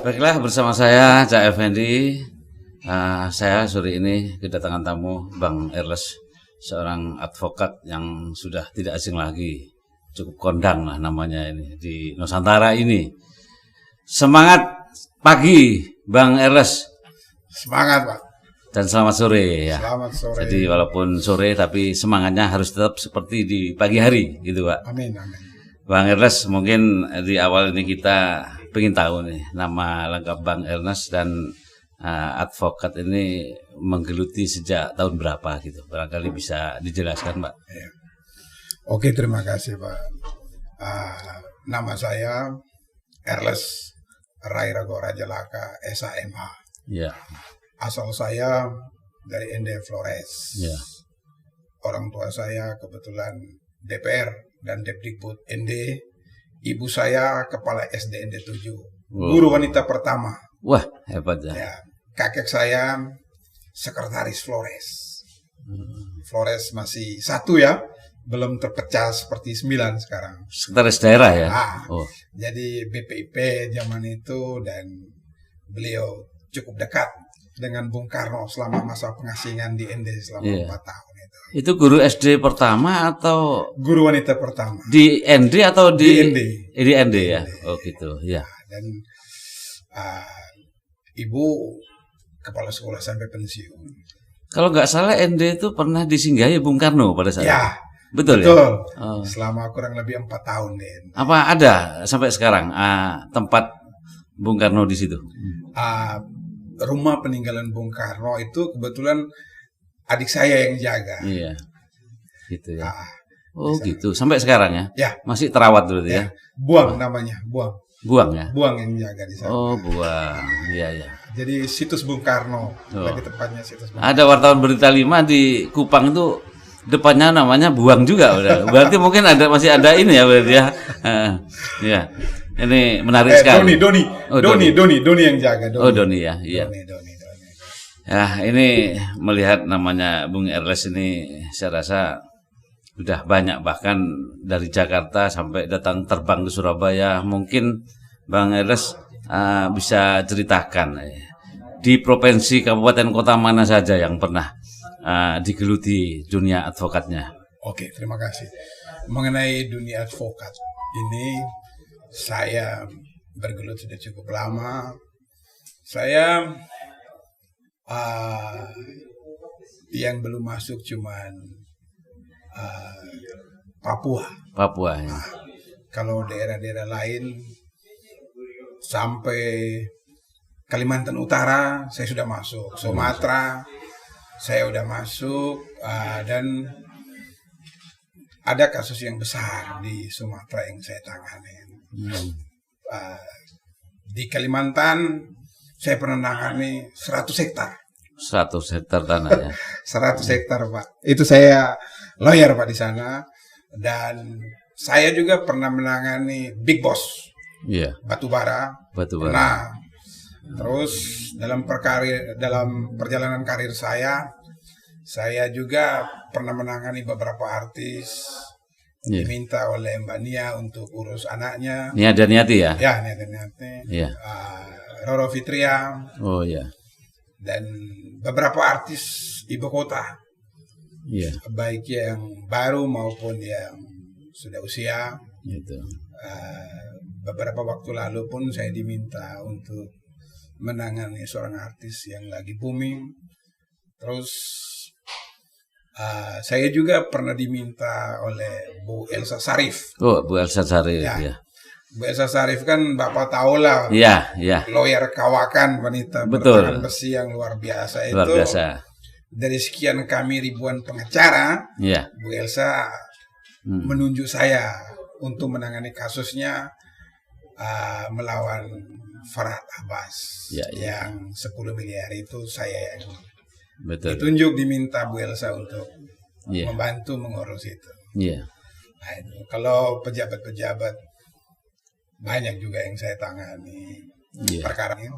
Baiklah, bersama saya Cak Effendi. Saya sore ini kedatangan tamu Bang Erles, seorang advokat yang sudah tidak asing lagi, cukup kondang lah namanya ini di Nusantara ini. Semangat pagi Bang Erles. Semangat Pak. Dan selamat sore ya. Selamat sore. Jadi walaupun sore tapi semangatnya harus tetap seperti di pagi hari gitu Pak. Amin, amin. Bang Erles, mungkin di awal ini kita pengen tahu nih nama lengkap Bang Erles dan advokat ini menggeluti sejak tahun berapa gitu. Barangkali bisa dijelaskan Pak. Ya. Oke, terima kasih Pak. Nama saya Erles Rairago Rajalaka SAMH. Ya. Asal saya dari ND Flores. Ya. Orang tua saya kebetulan DPR dan Depdikbud ND. Ibu saya kepala SD ND 7. Guru wanita pertama. Wah, hebat ya. Ya. Kakek saya sekretaris Flores. Flores masih satu ya, belum terpecah seperti 9 sekarang. Sekretaris daerah ya. Jadi BPIP zaman itu, dan beliau cukup dekat dengan Bung Karno selama masa pengasingan di ND selama 4 tahun itu. Itu guru SD pertama atau guru wanita pertama? Di ND atau di ND? Di ND ya. Oh gitu, ya. Dan ibu kepala sekolah sampai pensiun. Kalau nggak salah ND itu pernah disinggahi Bung Karno pada saat ya, itu. Betul ya? Selama kurang lebih 4 tahun deh. Apa ada sampai sekarang tempat Bung Karno di situ? Rumah peninggalan Bung Karno itu kebetulan adik saya yang jaga. Iya, gitu ya. Gitu. Sampai sekarang ya? Ya. Masih terawat berarti ya? Buang namanya, Buang. Buang ya? Buang yang jaga di sana. Oh, Buang. Iya, iya. Jadi situs Bung Karno, lagi tepatnya situs Bung Karno. Ada wartawan Berita 5 di Kupang itu depannya namanya Buang juga udah. Berarti mungkin masih ada ini ya berarti ya. Iya. Ini menarik sekali. Doni yang jaga. Doni ya, iya. Doni. Ya, ini melihat namanya Bung Erles ini saya rasa sudah banyak, bahkan dari Jakarta sampai datang terbang ke Surabaya. Mungkin Bang Erles bisa ceritakan di provinsi, kabupaten, kota mana saja yang pernah digeluti dunia advokatnya. Oke, terima kasih. Mengenai dunia advokat ini, saya bergelut sudah cukup lama. Saya yang belum masuk cuman Papua ya. Kalau daerah-daerah lain sampai Kalimantan Utara saya sudah masuk, Sumatera saya sudah masuk, dan ada kasus yang besar di Sumatera yang saya tangani. Di Kalimantan saya pernah menangani 100 hektar. 100 hektar tanah ya. 100 hektar Pak. Itu saya lawyer Pak di sana, dan saya juga pernah menangani Big Boss. Iya. Batubara. Nah, terus dalam perjalanan karir saya juga pernah menangani beberapa artis. Diminta oleh Mbak Nia untuk urus anaknya. Nia dan Niati ya? Ya, Nia dan Niati. Iya. Roro Fitria. Oh iya. Dan beberapa artis ibu kota. Iya. Baik yang baru maupun yang sudah usia. Gitu. Beberapa waktu lalu pun saya diminta untuk menangani seorang artis yang lagi booming. Terus saya juga pernah diminta oleh Bu Elsa Sarif. Oh, Bu Elsa Sarif ya. Bu Elsa Sarif kan Bapak tahu lah. Iya, iya. Lawyer kawakan, wanita bertangan besi yang luar biasa. Luar biasa. Dari sekian kami ribuan pengacara, Bu Elsa menunjuk saya untuk menangani kasusnya melawan Farhad Abbas yang 10 miliar itu saya yang ditunjuk, diminta Bu Elsa untuk membantu mengurus itu. Nah, itu. Kalau pejabat-pejabat banyak juga yang saya tangani perkara ini.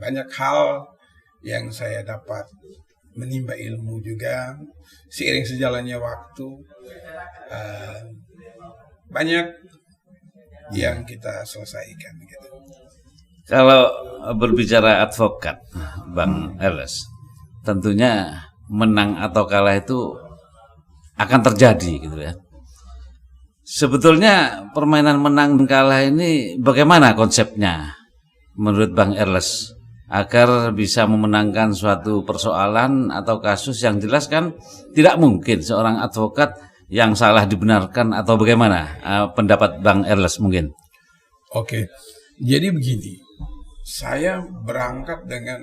Banyak hal yang saya dapat menimba ilmu juga seiring sejalannya waktu. Banyak yang kita selesaikan gitu. Kalau berbicara advokat, Bang Erles, tentunya menang atau kalah itu akan terjadi gitu ya. Sebetulnya permainan menang dan kalah ini bagaimana konsepnya menurut Bang Erles agar bisa memenangkan suatu persoalan atau kasus yang jelas kan tidak mungkin seorang advokat yang salah dibenarkan atau bagaimana pendapat Bang Erles mungkin? Oke, jadi begini. Saya berangkat dengan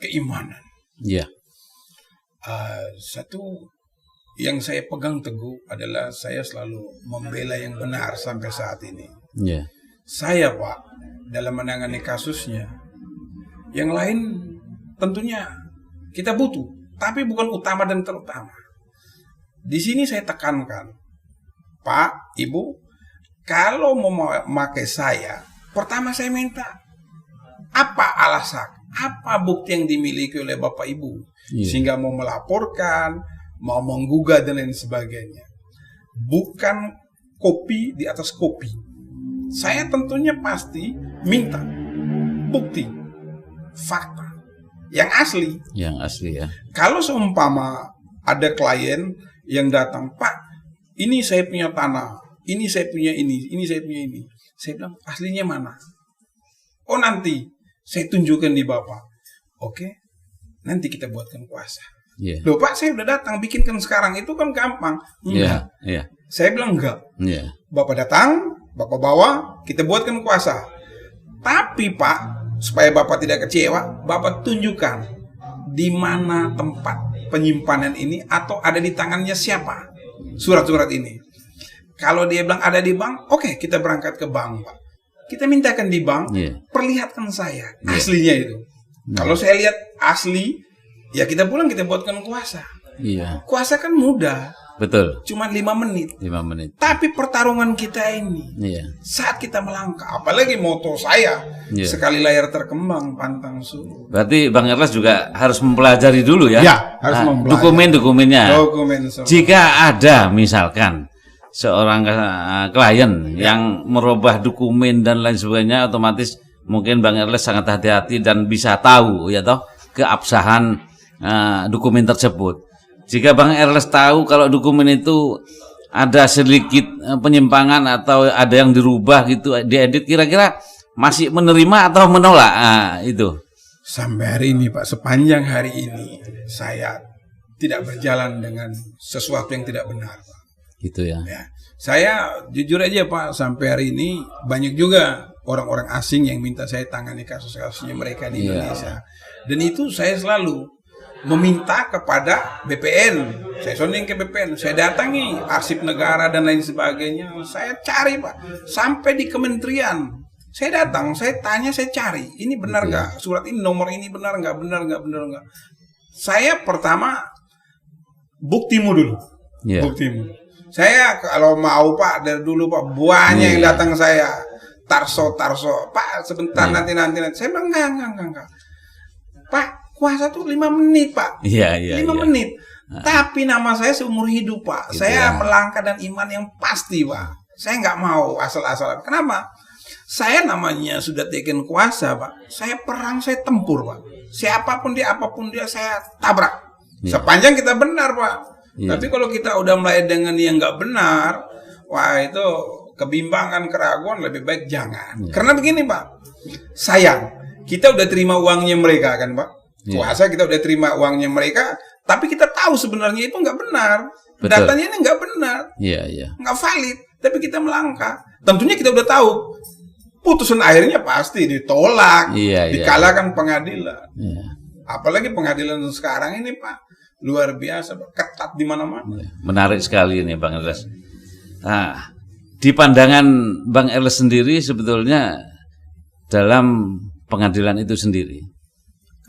keimanan. Iya. Satu yang saya pegang teguh adalah saya selalu membela yang benar sampai saat ini. Iya. Saya, Pak, dalam menangani kasusnya, yang lain tentunya kita butuh, tapi bukan utama dan terutama. Di sini saya tekankan, Pak, Ibu, kalau mau memakai saya, pertama saya minta apa alasan, apa bukti yang dimiliki oleh Bapak Ibu, sehingga mau melaporkan, mau menggugat dan lain sebagainya. Bukan kopi di atas kopi. Saya tentunya pasti minta bukti, fakta yang asli. Yang asli ya. Kalau seumpama ada klien yang datang, Pak, ini saya punya tanah, ini saya punya ini saya punya ini. Saya bilang, aslinya mana? Oh, nanti saya tunjukkan di Bapak. Oke, nanti kita buatkan kuasa. Loh Pak, saya udah datang, bikinkan sekarang, itu kan gampang. Enggak. Saya bilang enggak. Bapak datang, Bapak bawa, kita buatkan kuasa. Tapi Pak, supaya Bapak tidak kecewa, Bapak tunjukkan di mana tempat penyimpanan ini atau ada di tangannya siapa surat-surat ini. Kalau dia bilang ada di bank, oke, kita berangkat ke bank, Pak. Kita mintakan di bank, perlihatkan saya aslinya itu. Kalau saya lihat asli, ya kita pulang, kita buatkan kuasa. Kuasa kan mudah. Betul. Cuma 5 menit. 5 menit. Tapi pertarungan kita ini, saat kita melangkah, apalagi moto saya, sekali layar terkembang, pantang surut. Berarti Bang Erles juga harus mempelajari dulu ya? Ya, harus mempelajari. Dokumen-dokumennya. Semua. Jika ada misalkan seorang klien yang merubah dokumen dan lain sebagainya, otomatis mungkin Bang Erles sangat hati-hati dan bisa tahu ya toh keabsahan dokumen tersebut. Jika Bang Erles tahu kalau dokumen itu ada sedikit penyimpangan atau ada yang dirubah gitu, diedit, kira-kira masih menerima atau menolak itu? Sampai hari ini Pak, sepanjang hari ini saya tidak berjalan dengan sesuatu yang tidak benar, Pak. Gitu ya. Saya jujur aja Pak, sampai hari ini banyak juga orang-orang asing yang minta saya tangani kasus-kasusnya mereka di Indonesia. Dan itu saya selalu meminta kepada BPN. Saya sounding ke BPN, saya datangi arsip negara dan lain sebagainya. Saya cari Pak, sampai di kementerian. Saya datang, saya tanya, saya cari. Ini benar nggak? Surat ini, nomor ini benar nggak? Benar nggak? Saya pertama buktimu dulu. Buktimu. Saya kalau mau Pak, dari dulu Pak, banyak yang datang saya. Tarso, Pak sebentar nanti. Saya bilang enggak. Pak, kuasa tuh 5 menit Pak. 5 menit. Tapi nama saya seumur hidup Pak. Saya melangkah dan iman yang pasti Pak. Saya nggak mau asal-asalan. Kenapa? Saya namanya sudah taken kuasa Pak. Saya perang, saya tempur Pak. Siapapun dia, apapun dia, saya tabrak. Sepanjang kita benar Pak. Tapi kalau kita udah mulai dengan yang nggak benar, wah itu kebimbangan, keraguan, lebih baik jangan. Karena begini Pak, sayang, kita udah terima uangnya mereka kan Pak. Kuasa kita udah terima uangnya mereka, tapi kita tahu sebenarnya itu nggak benar. Datanya ini nggak benar, nggak valid. Tapi kita melangkah. Tentunya kita udah tahu putusan akhirnya pasti ditolak, dikalahkan pengadilan. Apalagi pengadilan sekarang ini Pak, luar biasa, ketat di mana-mana. Menarik sekali ini Bang Erles. Nah, di pandangan Bang Erles sendiri sebetulnya dalam pengadilan itu sendiri,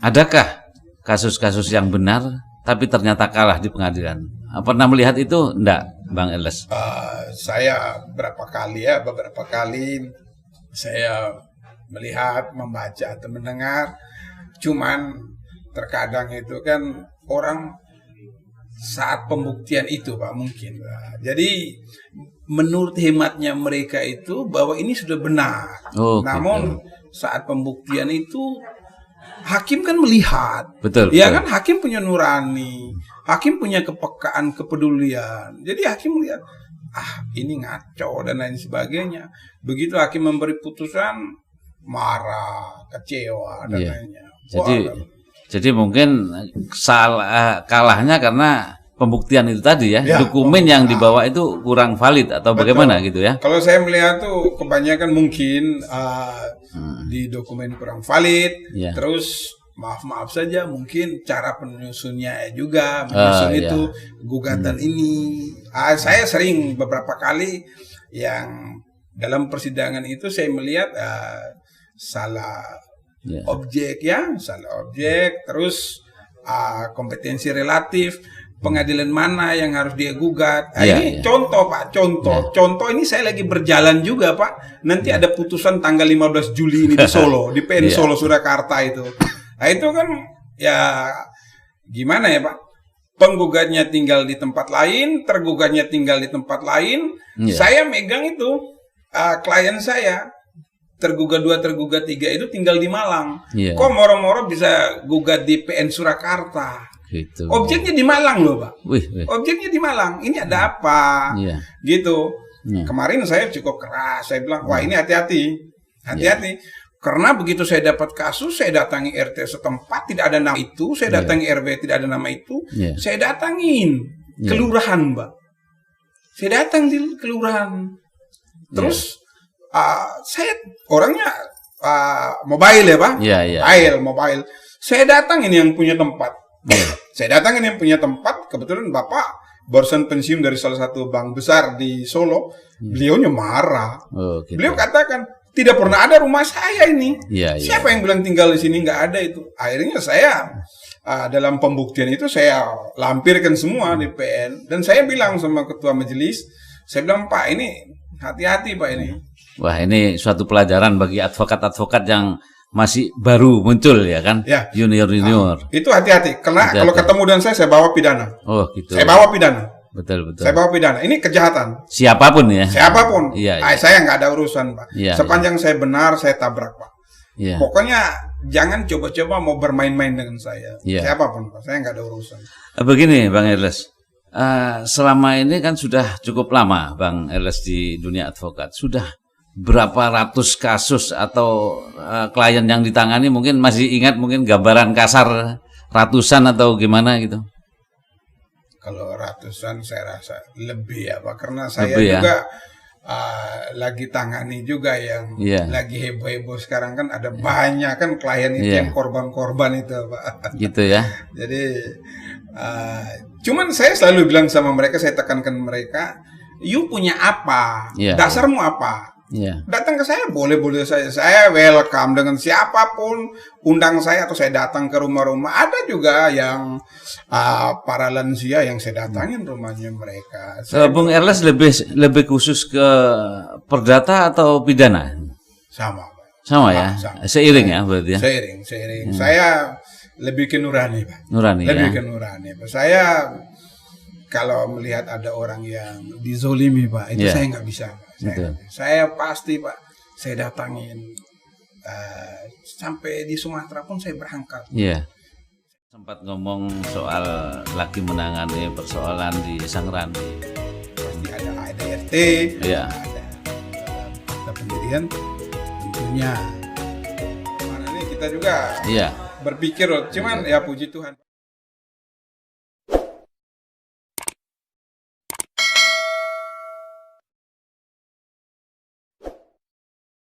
adakah kasus-kasus yang benar tapi ternyata kalah di pengadilan? Pernah melihat itu enggak Bang Erles? Saya beberapa kali saya melihat, membaca atau mendengar. Cuman terkadang itu kan orang saat pembuktian itu Pak mungkin. Nah, jadi menurut hematnya mereka itu bahwa ini sudah benar. Namun saat pembuktian itu hakim kan melihat. Betul. Ya kan hakim punya nurani, hakim punya kepekaan, kepedulian. Jadi hakim melihat ini ngaco dan lain sebagainya. Begitu hakim memberi putusan marah, kecewa dan lainnya. Jadi mungkin kalahnya karena pembuktian itu tadi ya, dokumen yang dibawa itu kurang valid atau bagaimana gitu ya? Kalau saya melihat tuh kebanyakan mungkin di dokumen kurang valid, terus maaf saja mungkin cara penyusunnya juga menyusun itu gugatan ini. Saya sering beberapa kali yang dalam persidangan itu saya melihat salah objek salah objek, terus kompetensi relatif, pengadilan mana yang harus dia gugat. Ini contoh Pak, contoh ini saya lagi berjalan juga Pak. Nanti ada putusan tanggal 15 Juli ini di Solo, di PN Solo Surakarta itu. Nah itu kan ya gimana ya Pak? Penggugatnya tinggal di tempat lain, tergugatnya tinggal di tempat lain. Saya megang itu klien saya. Tergugat 2, tergugat 3 itu tinggal di Malang. Kok moro-moro bisa gugat di PN Surakarta? Gitu. Objeknya di Malang loh Pak. Objeknya di Malang. Ini ada apa? Gitu. Kemarin saya cukup keras. Saya bilang, wah ini hati-hati. Karena begitu saya dapat kasus, saya datangi RT setempat, tidak ada nama itu. Saya datangi RW, tidak ada nama itu. Saya datangin kelurahan Pak. Saya datang di kelurahan. Terus saya orangnya mobile ya Pak, mobile. Saya datangin yang punya tempat. Kebetulan Bapak barusan pensiun dari salah satu bank besar di Solo. Beliaunya marah. Gitu. Beliau katakan tidak pernah ada rumah saya ini. Siapa yang bilang tinggal di sini? Nggak ada itu. Akhirnya saya dalam pembuktian itu saya lampirkan semua di PN dan saya bilang sama ketua majelis, saya bilang Pak ini hati-hati Pak ini. Wah ini suatu pelajaran bagi advokat-advokat yang masih baru muncul ya kan, junior. Itu hati-hati, karena kalau ketemu dengan saya bawa pidana. Oh gitu. Saya bawa pidana. Betul. Saya bawa pidana. Ini kejahatan. Siapapun ya. Siapapun. Saya nggak ada urusan Pak. Sepanjang saya benar, saya tabrak Pak. Pokoknya jangan coba-coba mau bermain-main dengan saya. Siapapun Pak, saya nggak ada urusan. Begini Bang Erles. Selama ini kan sudah cukup lama Bang Erles di dunia advokat. Sudah berapa ratus kasus atau klien yang ditangani, mungkin masih ingat mungkin gambaran kasar ratusan atau gimana gitu? Kalau ratusan saya rasa lebih ya Pak, karena saya juga lagi tangani juga yang lagi heboh-heboh sekarang kan ada banyak kan klien itu yang korban-korban itu Pak. Gitu ya. Jadi cuman saya selalu bilang sama mereka, saya tekankan mereka, you punya apa? Dasarmu apa? Datang ke saya boleh-boleh saja. Saya welcome dengan siapapun, undang saya atau saya datang ke rumah-rumah. Ada juga yang para lansia yang saya datangin rumahnya mereka. Bung Erles lebih khusus ke perdata atau pidana? Sama ya. Seiring ya berarti ya. Seiring. Saya lebih ke nurani Pak. Lebih ke nurani Pak. Saya kalau melihat ada orang yang dizolimi Pak, itu saya nggak bisa. Saya pasti Pak, saya datangin sampai di Sumatera pun saya berangkat. Sempat ngomong soal lagi menangani persoalan di Sangrandi. Pasti ada ADRT, ada pendirian, tentunya. Mana ini kita juga berpikir, cuman ya puji Tuhan.